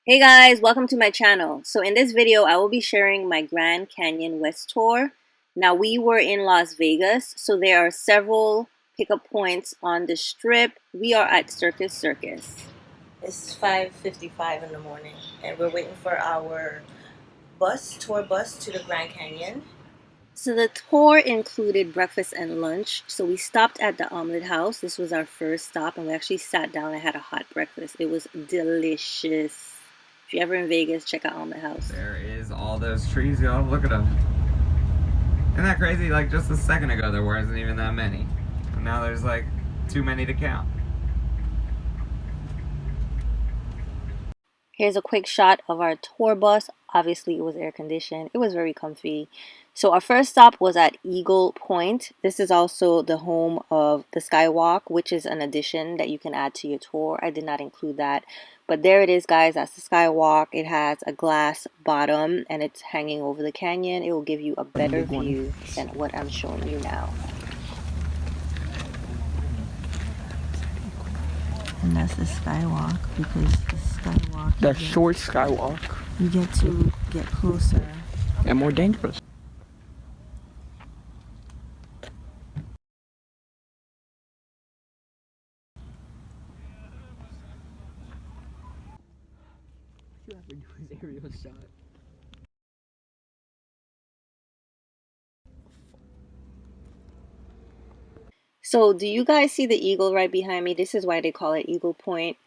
Hey guys, welcome to my channel. So in this video, I will be sharing my Grand Canyon West tour. Now we were in Las Vegas, so there are several pickup points on the strip. We are at Circus. It's 5:55 in the morning, and we're waiting for our tour bus to the Grand Canyon. So the tour included breakfast and lunch. So we stopped at the Omelet House. This was our first stop, and we actually sat down and had a hot breakfast. It was delicious. If you're ever in Vegas, check out Omelet House. There is all those trees, y'all. Look at them. Isn't that crazy? Like just a second ago, there wasn't even that many. And now there's like too many to count. Here's a quick shot of our tour bus. Obviously, it was air conditioned. It was very comfy. So our first stop was at Eagle Point. This is also the home of the Skywalk, which is an addition that you can add to your tour. I did not include that. But there it is, guys. That's the Skywalk. It has a glass bottom and it's hanging over the canyon. It will give you a better view than what I'm showing you now. And that's the Skywalk, because the Skywalk... The short Skywalk. You get to get closer. And more dangerous. You have to do his aerial shot. So do you guys see the eagle right behind me? This is why they call it Eagle Point.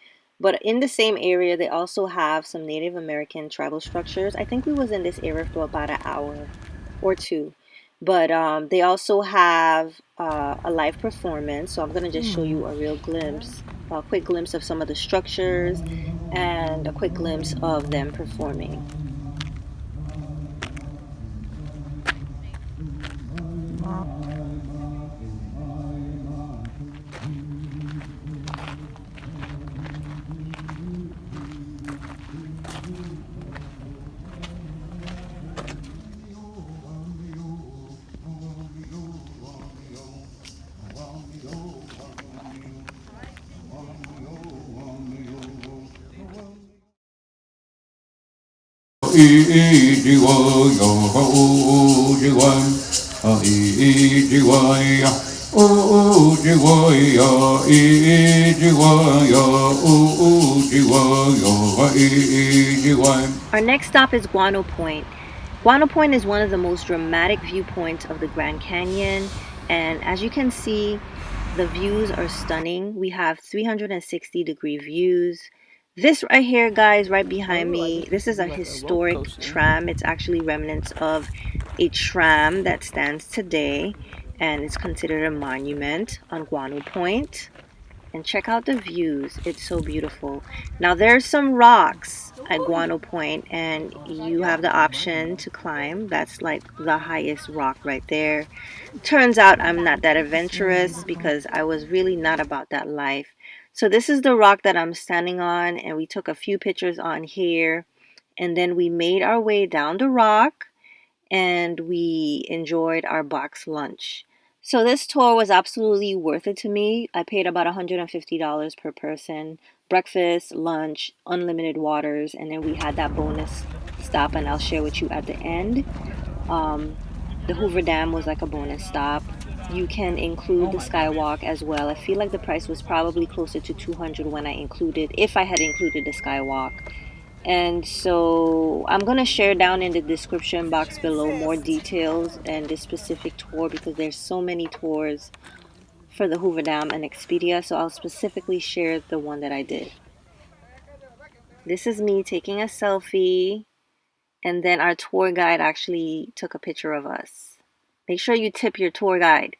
But in the same area, they also have some Native American tribal structures. I think we was in this area for about an hour or two. But they also have a live performance. So I'm going to just show you a real glimpse, a quick glimpse of some of the structures and a quick glimpse of them performing. Our next stop is Guano Point. Guano Point is one of the most dramatic viewpoints of the Grand Canyon, and as you can see, the views are stunning. We have 360-degree views. This right here, guys, right behind me, this is a historic tram. It's actually remnants of a tram that stands today, and it's considered a monument on Guano Point. And check out the views. It's so beautiful. Now there's some rocks at Guano Point, and you have the option to climb. That's like the highest rock right there. Turns out I'm not that adventurous because I was really not about that life. So this is the rock that I'm standing on, and we took a few pictures on here, and then we made our way down the rock and we enjoyed our box lunch. So this tour was absolutely worth it to me. I paid about $150 per person. Breakfast, lunch, unlimited waters, and then we had that bonus stop, and I'll share with you at the end. The Hoover Dam was like a bonus stop. You can include the Skywalk as well. I feel like the price was probably closer to $200 when if I had included the Skywalk. And so I'm going to share down in the description box below more details and this specific tour, because there's so many tours for the Hoover Dam and Expedia. So I'll specifically share the one that I did. This is me taking a selfie, and then our tour guide actually took a picture of us. Make sure you tip your tour guide.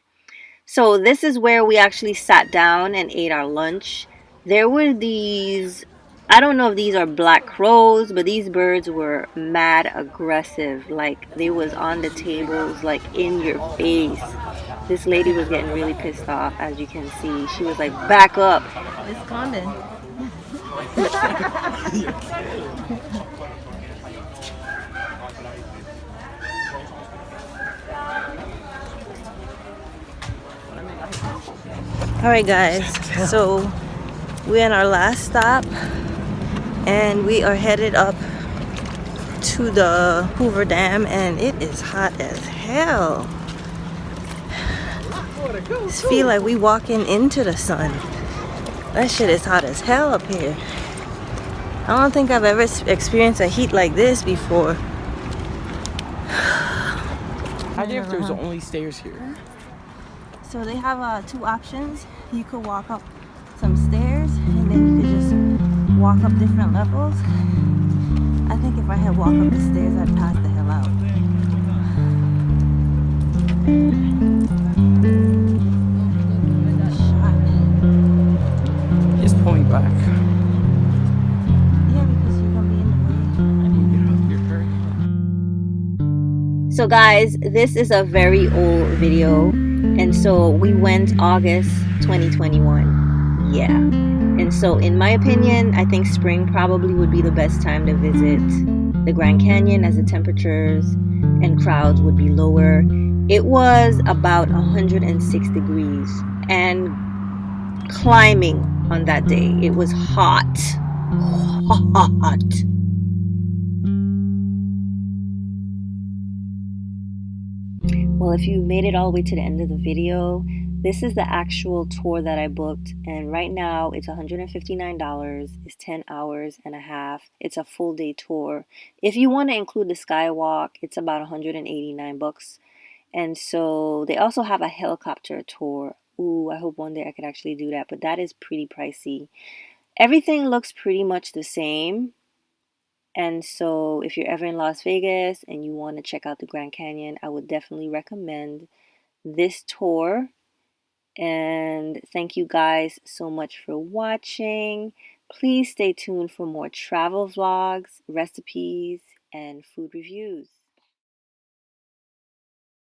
So this is where we actually sat down and ate our lunch. There were these, I don't know if these are black crows, but these birds were mad aggressive. Like they was on the tables, like in your face. This lady was getting really pissed off, as you can see. She was like, back up. It's Condon. Alright guys, so we're in our last stop. And we are headed up to the Hoover Dam, and it is hot as hell. Just feel like we walking into the sun. That shit is hot as hell up here. I don't think I've ever experienced a heat like this before. I think if there's only stairs here. So they have two options. You could walk up some stairs, and then you could just walk up different levels. I think if I had walked up the stairs, I'd pass the hell out. He's pulling back. Yeah, because you're gonna be in the way. I need to get out here. Hurry. So guys, this is a very old video, and so we went August 2021. Yeah. And so in my opinion, I think spring probably would be the best time to visit the Grand Canyon, as the temperatures and crowds would be lower. It was about 106 degrees and climbing on that day. It was hot. Hot. Well, if you made it all the way to the end of the video, this is the actual tour that I booked, and right now it's $159. It's 10 hours and a half. It's a full day tour. If you want to include the Skywalk, it's about $189. And so they also have a helicopter tour. Ooh, I hope one day I could actually do that, but that is pretty pricey. Everything looks pretty much the same. And so if you're ever in Las Vegas and you want to check out the Grand Canyon, I would definitely recommend this tour. And thank you guys so much for watching. Please stay tuned for more travel vlogs, recipes, and food reviews.